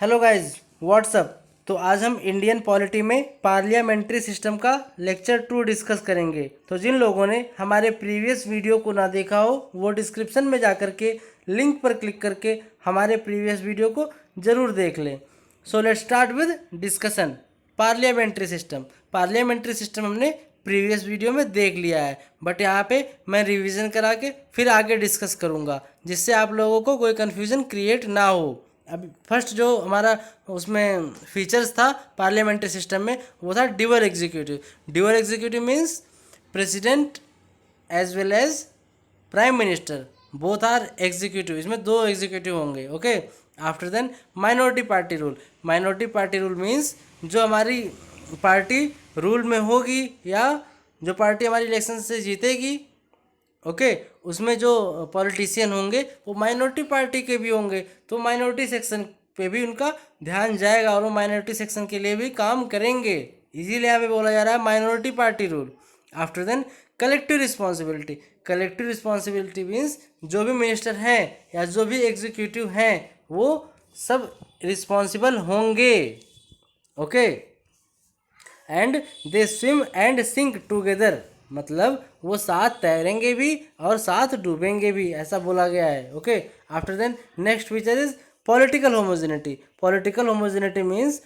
Hello guys, WhatsApp. तो आज हम इंडियन पॉलिटी में पार्लियामेंट्री सिस्टम का लेक्चर 2 डिस्कस करेंगे। तो जिन लोगों ने हमारे प्रीवियस वीडियो को ना देखा हो वो डिस्क्रिप्शन में जा करके लिंक पर क्लिक करके हमारे प्रीवियस वीडियो को ज़रूर देख लें। So let's start with discussion. Parliamentary system हमने प्रीवियस वीडियो में देख लिया है, बट यहाँ पे मैं रिवीजन करा के फिर आगे डिस्कस करूँगा, जिससे आप लोगों को कोई कन्फ्यूज़न क्रिएट ना हो। अभी फर्स्ट जो हमारा उसमें फीचर्स था पार्लियामेंट्री सिस्टम में वो था dual executive. Dual executive means president as well as prime minister both are executive. इसमें दो एग्जीक्यूटिव होंगे। Okay, after then minority party rule. Minority party rule means जो हमारी पार्टी रूल में होगी या जो पार्टी हमारी इलेक्शन से जीतेगी, ओके, उसमें जो पॉलिटिशियन होंगे वो माइनॉरिटी पार्टी के भी होंगे, तो माइनॉरिटी सेक्शन पे भी उनका ध्यान जाएगा और वो माइनॉरिटी सेक्शन के लिए भी काम करेंगे। इसीलिए यहाँ पे बोला जा रहा है minority party rule. After then collective responsibility. Collective responsibility means जो भी मिनिस्टर हैं या जो भी एग्जीक्यूटिव हैं वो सब रिस्पॉन्सिबल होंगे। Okay, and they swim and sink together, मतलब वो साथ तैरेंगे भी और साथ डूबेंगे भी, ऐसा बोला गया है। Okay, after then next feature is political homogeneity. Political homogeneity means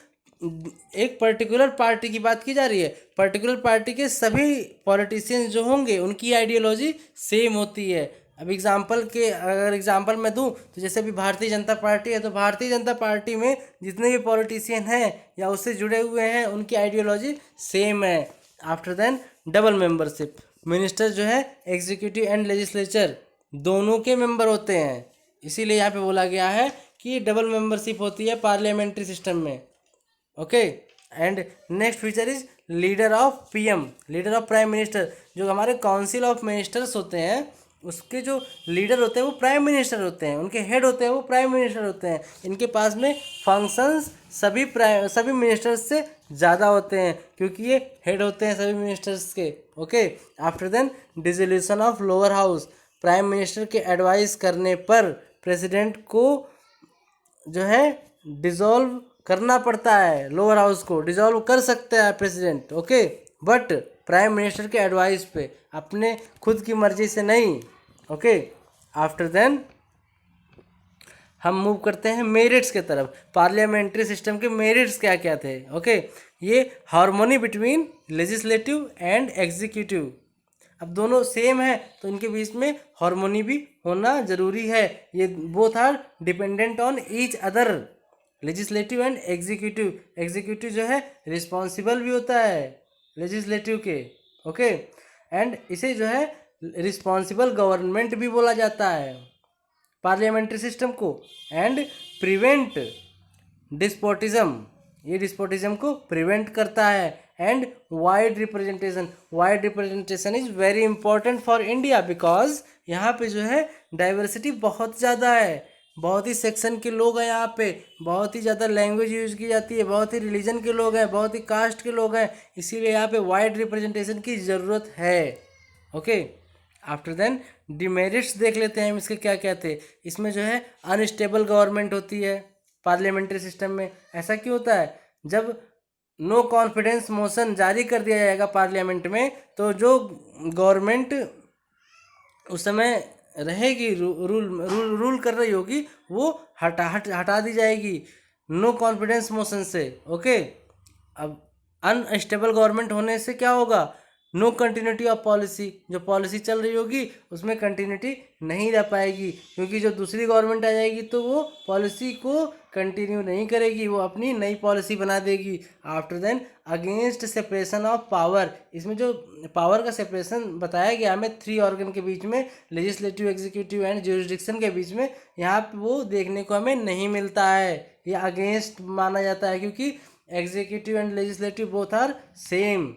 एक पर्टिकुलर पार्टी की बात की जा रही है, पर्टिकुलर पार्टी के सभी पॉलिटिशियंस जो होंगे उनकी आइडियोलॉजी सेम होती है। अब अगर एग्जांपल मैं दूं तो जैसे अभी भारतीय जनता पार्टी है, तो भारतीय जनता पार्टी में जितने भी पॉलिटिशियन हैं या उससे जुड़े हुए हैं उनकी आइडियोलॉजी सेम है। After then double membership. Minister जो है एग्जीक्यूटिव एंड लेजिस्लेचर दोनों के मेंबर होते हैं, इसीलिए यहाँ पे बोला गया है कि डबल मेंबरशिप होती है पार्लियामेंट्री सिस्टम में। Okay, and next feature is leader of PM, leader of prime minister. जो हमारे काउंसिल ऑफ मिनिस्टर्स होते हैं उसके जो लीडर होते हैं वो प्राइम मिनिस्टर होते हैं, उनके हेड होते हैं वो प्राइम मिनिस्टर होते हैं। इनके पास में फंक्शंस सभी मिनिस्टर्स से ज़्यादा होते हैं क्योंकि ये हेड होते हैं सभी मिनिस्टर्स के। Okay, after then dissolution of lower house. Prime minister के एडवाइस करने पर प्रेसिडेंट को जो है डिसॉल्व करना पड़ता है, लोअर हाउस को डिसॉल्व कर सकता है president. Okay, but prime minister के एडवाइस पे, अपने खुद की मर्जी से नहीं। ओके, आफ्टर देन हम मूव करते हैं मेरिट्स के तरफ। पार्लियामेंट्री सिस्टम के मेरिट्स क्या क्या थे? ओके, ये harmony between legislative and executive. अब दोनों सेम है तो इनके बीच में हार्मोनी भी होना जरूरी है। ये both are dependent on each other, legislative and executive. Executive जो है रिस्पॉन्सिबल भी होता है लेजिस्लेटिव के। ओके, एंड इसे जो है रिस्पॉन्सिबल गवर्नमेंट भी बोला जाता है पार्लियामेंट्री सिस्टम को। एंड प्रिवेंट डिस्पोटिज्म, ये डिस्पोटिज्म को प्रिवेंट करता है। And wide representation is very important for India because यहाँ पे जो है डाइवर्सिटी बहुत ज़्यादा है, बहुत ही सेक्शन के लोग हैं यहाँ पे, बहुत ही ज़्यादा लैंग्वेज यूज की जाती है, बहुत ही रिलीजन के लोग हैं, बहुत ही कास्ट के लोग हैं, इसीलिए यहाँ पे वाइड रिप्रेजेंटेशन की ज़रूरत है। ओके, आफ्टर देन डिमेरिट्स देख लेते हैं हम इसके क्या क्या थे। इसमें जो है अनस्टेबल गवर्नमेंट होती है पार्लियामेंट्री सिस्टम में। ऐसा क्यों होता है? जब नो कॉन्फिडेंस मोशन जारी कर दिया जाएगा पार्लियामेंट में तो जो गवर्नमेंट उस समय रहेगी रूल कर रही होगी वो हटा दी जाएगी नो कॉन्फिडेंस मोशन से। ओके, अब अनस्टेबल गवर्नमेंट होने से क्या होगा? नो कंटिन्यूटी ऑफ पॉलिसी, जो पॉलिसी चल रही होगी उसमें कंटिन्यूटी नहीं रह पाएगी क्योंकि जो दूसरी गवर्नमेंट आ जाएगी तो वो पॉलिसी को कंटिन्यू नहीं करेगी, वो अपनी नई पॉलिसी बना देगी। After then against separation of power. इसमें जो पावर का सेपरेशन बताया गया हमें 3 ऑर्गन के बीच में, लेजिस्लेटिव, एग्जीक्यूटिव एंड ज्यूरिसडिक्शन के बीच में, यहाँ पे वो देखने को हमें नहीं मिलता है, ये अगेंस्ट माना जाता है क्योंकि executive and legislative both are same.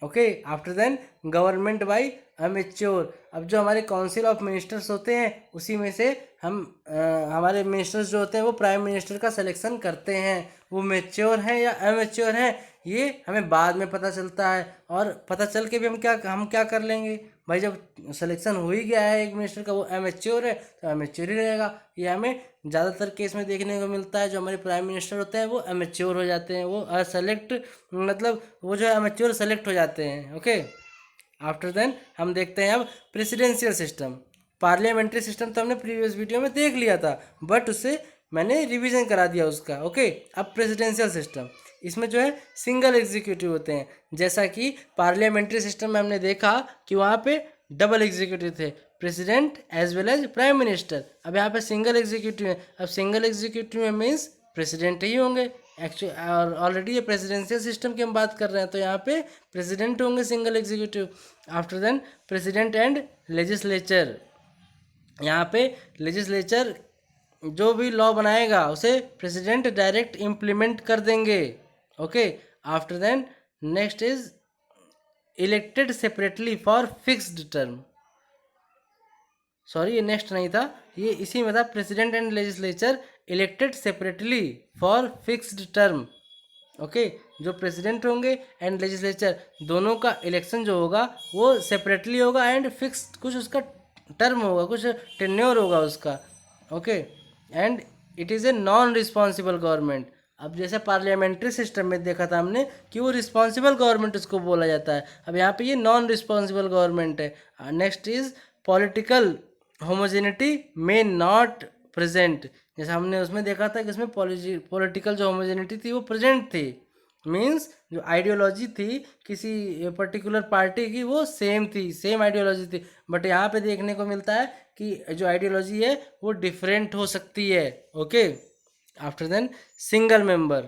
Okay, after then government by amateur. अब जो हमारे काउंसिल ऑफ मिनिस्टर्स होते हैं उसी में से हम हमारे मिनिस्टर्स जो होते हैं वो प्राइम मिनिस्टर का सिलेक्शन करते हैं। वो मेच्योर हैं या अमेच्योर हैं ये हमें बाद में पता चलता है, और पता चल के भी हम क्या कर लेंगे, भाई जब सिलेक्शन हो ही गया है एक मिनिस्टर का, वो एमेच्योर है तो एमेच्योर ही रहेगा। ये हमें ज़्यादातर केस में देखने को मिलता है, जो हमारे प्राइम मिनिस्टर होते हैं वो एमेच्योर हो जाते हैं, वो सेलेक्ट मतलब वो जो है एमेच्योर सेलेक्ट हो जाते हैं। ओके, आफ्टर देन हम देखते हैं अब प्रेसिडेंशियल सिस्टम। पार्लियामेंट्री सिस्टम तो हमने प्रीवियस वीडियो में देख लिया था, बट उससे मैंने रिवीजन करा दिया उसका। ओके, अब प्रेसिडेंशियल सिस्टम, इसमें जो है सिंगल एग्जीक्यूटिव होते हैं। जैसा कि पार्लियामेंट्री सिस्टम में हमने देखा कि वहाँ पे डबल एग्जीक्यूटिव थे, president as well as prime minister. अब यहाँ पे सिंगल एग्जीक्यूटिव है। अब सिंगल एग्जीक्यूटिव में मीन्स प्रेसिडेंट ही होंगे एक्चुअली, और ऑलरेडी ये प्रेसिडेंशियल सिस्टम की हम बात कर रहे हैं, तो यहाँ पे प्रेसिडेंट होंगे single executive. After then president and legislature, यहाँ पे लेजिस्लेचर जो भी लॉ बनाएगा उसे प्रेसिडेंट डायरेक्ट इम्प्लीमेंट कर देंगे। Okay, after then next is elected separately for fixed term. Sorry, ये नेक्स्ट नहीं था, ये इसी में था। President and legislature elected separately for fixed term. Okay, जो प्रेसिडेंट होंगे एंड लेजिस्लेचर दोनों का इलेक्शन जो होगा वो सेपरेटली होगा एंड फिक्स्ड कुछ उसका टर्म होगा, कुछ टेन्योर होगा उसका। Okay, and it is a non responsible government. अब जैसे पार्लियामेंट्री सिस्टम में देखा था हमने कि वो रिस्पॉन्सिबल गवर्नमेंट उसको बोला जाता है, अब यहाँ पे ये नॉन रिस्पॉन्सिबल गवर्नमेंट है। नेक्स्ट इज पॉलिटिकल होमोजेनिटी में नॉट प्रेजेंट। जैसे हमने उसमें देखा था कि इसमें पॉलिटिकल जो होमोजेनिटी थी वो प्रेजेंट थी, मीन्स जो आइडियोलॉजी थी किसी पर्टिकुलर पार्टी की वो सेम थी, सेम आइडियोलॉजी थी। बट यहाँ पे देखने को मिलता है कि जो आइडियोलॉजी है वो डिफरेंट हो सकती है। Okay, after then single member,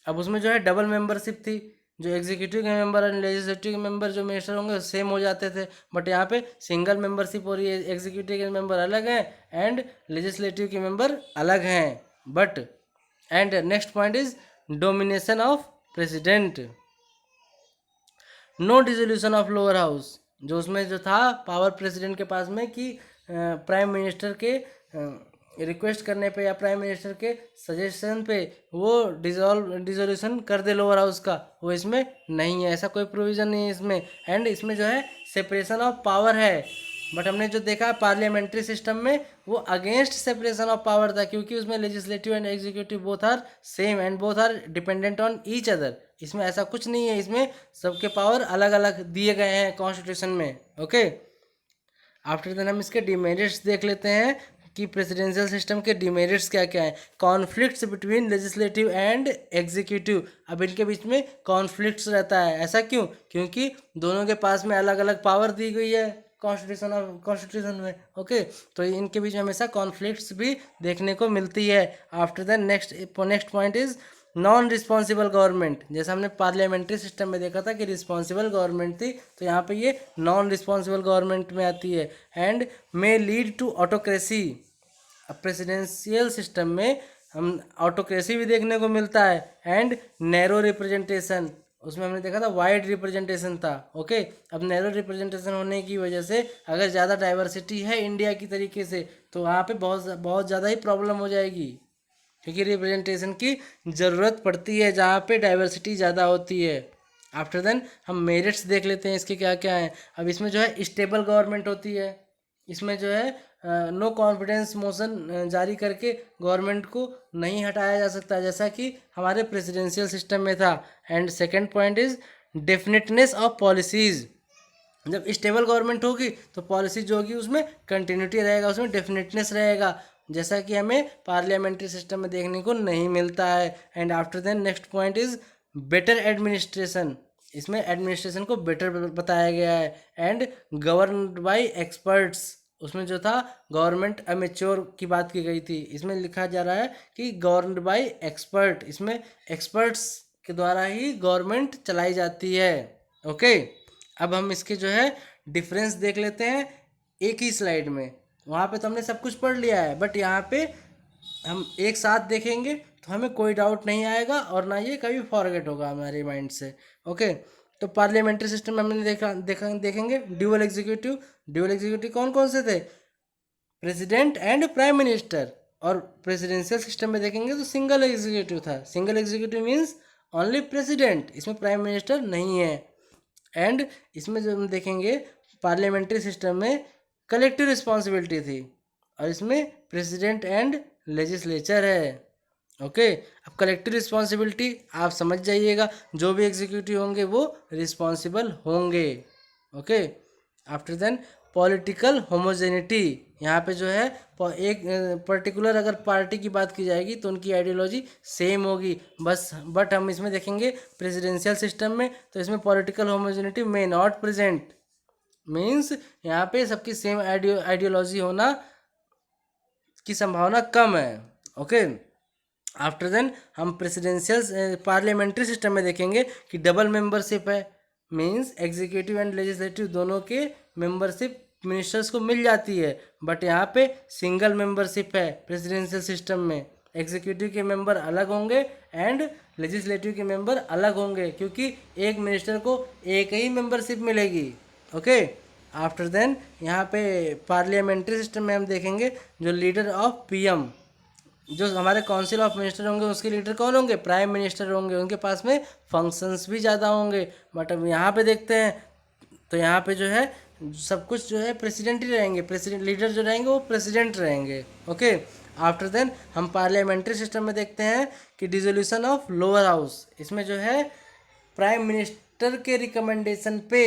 अब उसमें जो है डबल मेंबरशिप थी, जो एग्जीक्यूटिव के मेंबर और लेजिस्लेटिव के मेंबर जो मिनिस्टर होंगे सेम हो जाते थे, बट यहाँ पे सिंगल मेंबरशिप हो रही है, एग्जीक्यूटिव के मेंबर अलग हैं एंड लेजिस्लेटिव के मेंबर अलग हैं। But and next point is domination of president, no dissolution of lower house. जो उसमें जो था पावर प्रेसिडेंट के पास में कि प्राइम मिनिस्टर के रिक्वेस्ट करने पे या प्राइम मिनिस्टर के सजेशन पे वो डिसोल्यूशन कर दे लोअर हाउस का, वो इसमें नहीं है, ऐसा कोई प्रोविज़न नहीं है इसमें। एंड इसमें जो है सेपरेशन ऑफ पावर है, बट हमने जो देखा पार्लियामेंट्री सिस्टम में वो अगेंस्ट सेपरेशन ऑफ पावर था, क्योंकि उसमें legislative and executive both are same and both are dependent on each other. इसमें ऐसा कुछ नहीं है, इसमें सबके पावर अलग अलग दिए गए हैं कॉन्स्टिट्यूशन में। ओके, आफ्टर देन हम इसके डिमेरिट्स देख लेते हैं कि प्रेसिडेंशियल सिस्टम के डिमेरिट्स क्या क्या हैं। Conflicts between legislative and executive, अब इनके बीच में कॉन्फ्लिक्ट्स रहता है, ऐसा क्यों? क्योंकि दोनों के पास में अलग अलग पावर दी गई है कॉन्स्टिट्यूशन में। ओके, तो इनके बीच में हमेशा कॉन्फ्लिक्ट्स भी देखने को मिलती है। After then next point is non responsible government. जैसे हमने पार्लियामेंट्री सिस्टम में देखा था कि रिस्पॉन्सिबल गवर्नमेंट थी, तो यहाँ पे ये नॉन रिस्पॉन्सिबल गवर्नमेंट में आती है। And may lead to autocracy, अब प्रेसिडेंशियल सिस्टम में हम ऑटोक्रेसी भी देखने को मिलता है एंड नैरो रिप्रेजेंटेशन, उसमें हमने देखा था वाइड रिप्रेजेंटेशन था। ओके, अब नैरो रिप्रेजेंटेशन होने की वजह से अगर ज़्यादा डाइवर्सिटी है इंडिया की तरीके से, तो वहाँ पे बहुत ज़्यादा ही प्रॉब्लम हो जाएगी, क्योंकि रिप्रेजेंटेशन की ज़रूरत पड़ती है जहाँ पे डाइवर्सिटी ज़्यादा होती है। आफ्टर देन हम मेरिट्स देख लेते हैं इसके क्या क्या हैं। अब इसमें जो है स्टेबल गवर्नमेंट होती है, इसमें जो है नो कॉन्फिडेंस मोशन जारी करके गवर्नमेंट को नहीं हटाया जा सकता, जैसा कि हमारे प्रेसिडेंशियल सिस्टम में था। And second point is definiteness of policies, जब स्टेबल गवर्नमेंट होगी तो पॉलिसी जो होगी उसमें कंटिन्यूटी रहेगा, उसमें डेफिनेटनेस रहेगा, जैसा कि हमें पार्लियामेंट्री सिस्टम में देखने को नहीं मिलता है। And after then next point is better administration, इसमें एडमिनिस्ट्रेशन को बेटर बताया गया है। एंड गवर्नड बाय एक्सपर्ट्स, उसमें जो था गवर्नमेंट अमेच्योर की बात की गई थी, इसमें लिखा जा रहा है कि गवर्नड बाय एक्सपर्ट, इसमें एक्सपर्ट्स के द्वारा ही गवर्नमेंट चलाई जाती है। ओके, अब हम इसके जो है डिफरेंस देख लेते हैं एक ही स्लाइड में। वहाँ पे तो हमने सब कुछ पढ़ लिया है, बट यहाँ पे हम एक साथ देखेंगे तो हमें कोई डाउट नहीं आएगा और ना ये कभी फॉरगेट होगा हमारे माइंड से। ओके, तो पार्लियामेंट्री सिस्टम में हमने देखेंगे ड्यूअल एग्जीक्यूटिव कौन कौन से थे? President and prime minister. और प्रेसिडेंशियल सिस्टम में देखेंगे तो सिंगल एग्जीक्यूटिव था। Single executive means only president, इसमें प्राइम मिनिस्टर नहीं है। एंड इसमें जो हम देखेंगे पार्लियामेंट्री सिस्टम में कलेक्टिव रिस्पॉन्सिबिलिटी थी और इसमें प्रेसिडेंट एंड लेजिस्लेचर है। ओके, अब कलेक्टिव रिस्पॉन्सिबिलिटी आप समझ जाइएगा, जो भी एग्जीक्यूटिव होंगे वो रिस्पॉन्सिबल होंगे। Okay, after then political homogeneity, यहाँ पे जो है एक पर्टिकुलर अगर पार्टी की बात की जाएगी तो उनकी आइडियोलॉजी सेम होगी, बस बट हम इसमें देखेंगे प्रेसिडेंशियल सिस्टम में तो इसमें political homogeneity may not present, means यहाँ पे सबकी सेम आइडियोलॉजी होना की संभावना कम है। ओके, आफ्टर देन हम प्रेसिडेंशियल पार्लियामेंट्री सिस्टम में देखेंगे कि डबल मेंबरशिप है, मींस एग्जीक्यूटिव एंड लेजिस्लेटिव दोनों के मेंबरशिप मिनिस्टर्स को मिल जाती है, बट यहाँ पे सिंगल मेंबरशिप है प्रेसिडेंशियल सिस्टम में। एग्जीक्यूटिव के मेंबर अलग होंगे एंड लेजिस्लेटिव के मेंबर अलग होंगे, क्योंकि एक मिनिस्टर को एक ही मेंबरशिप मिलेगी। ओके, आफ्टर देन यहाँ पे पार्लियामेंट्री सिस्टम में हम देखेंगे जो लीडर ऑफ पीएम, जो हमारे काउंसिल ऑफ मिनिस्टर होंगे उसके लीडर कौन होंगे, प्राइम मिनिस्टर होंगे, उनके पास में फंक्शंस भी ज़्यादा होंगे। बट अब यहाँ पे देखते हैं तो यहाँ पे जो है सब कुछ जो है प्रेसिडेंट ही रहेंगे, प्रेसिडेंट लीडर जो रहेंगे वो प्रेसिडेंट रहेंगे। ओके, आफ्टर देन हम पार्लियामेंट्री सिस्टम में देखते हैं कि डिसोल्यूशन ऑफ लोअर हाउस, इसमें जो है प्राइम मिनिस्टर के रिकमेंडेशन पे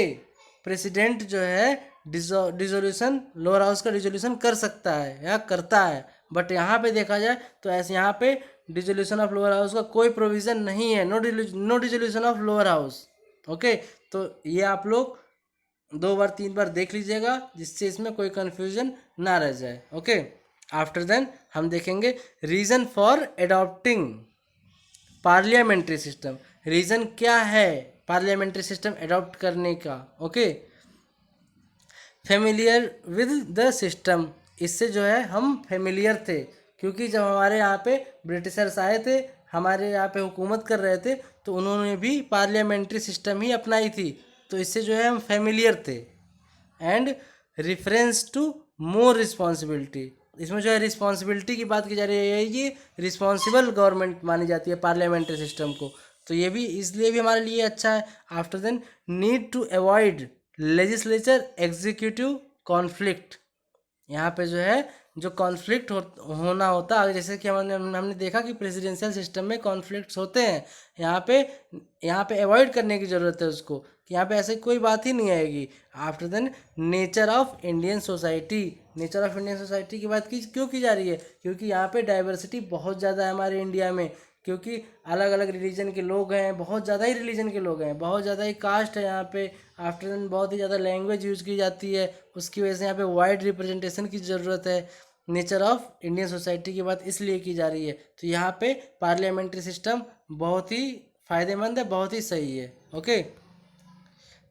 प्रेसिडेंट जो है डिसोल्यूशन लोअर हाउस का डिसोल्यूशन कर सकता है या करता है, बट यहाँ पे देखा जाए तो ऐसे यहाँ पे डिसोल्यूशन ऑफ लोअर हाउस का कोई प्रोविज़न नहीं है, no dissolution of lower house. Okay, तो ये आप लोग 2 बार 3 बार देख लीजिएगा जिससे इसमें कोई कन्फ्यूजन ना रह जाए। ओके, आफ्टर देन हम देखेंगे reason for adopting parliamentary system, reason क्या है पार्लियामेंट्री सिस्टम एडॉप्ट करने का। Okay, familiar with the system, इससे जो है हम फेमिलियर थे, क्योंकि जब हमारे यहाँ पे ब्रिटिशर्स आए थे, हमारे यहाँ पे हुकूमत कर रहे थे, तो उन्होंने भी पार्लियामेंट्री सिस्टम ही अपनाई थी, तो इससे जो है हम फेमिलियर थे। And reference to more responsibility, इसमें जो है रिस्पॉन्सिबिलिटी की बात की जा रही है, ये रिस्पॉन्सिबल गवर्नमेंट मानी जाती है पार्लियामेंट्री सिस्टम को, तो ये भी इसलिए भी हमारे लिए अच्छा है। After then need to avoid legislature executive conflict, यहाँ पे जो है जो कॉन्फ्लिक्ट होना होता है, जैसे कि हमने देखा कि प्रेसिडेंशियल सिस्टम में कॉन्फ्लिक्ट्स होते हैं, यहाँ पे अवॉइड करने की ज़रूरत है उसको, कि यहाँ पे ऐसे कोई बात ही नहीं आएगी। After then nature of Indian society, nature of Indian society की बात क्यों की जा रही है, क्योंकि यहाँ पे डाइवर्सिटी बहुत ज़्यादा है हमारे इंडिया में, क्योंकि अलग अलग रिलीजन के लोग हैं, बहुत ज़्यादा ही रिलीजन के लोग हैं, बहुत ज़्यादा ही कास्ट है यहाँ पे। आफ्टर देन बहुत ही ज़्यादा लैंग्वेज यूज़ की जाती है, उसकी वजह से यहाँ पे वाइड रिप्रेजेंटेशन की ज़रूरत है। नेचर ऑफ इंडियन सोसाइटी की बात इसलिए की जा रही है, तो यहाँ पे पार्लियामेंट्री सिस्टम बहुत ही फ़ायदेमंद है, बहुत ही सही है। Okay,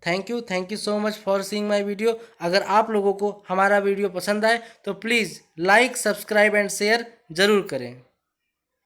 thank you so much for seeing my video. अगर आप लोगों को हमारा वीडियो पसंद आए तो please like, subscribe and share ज़रूर करें।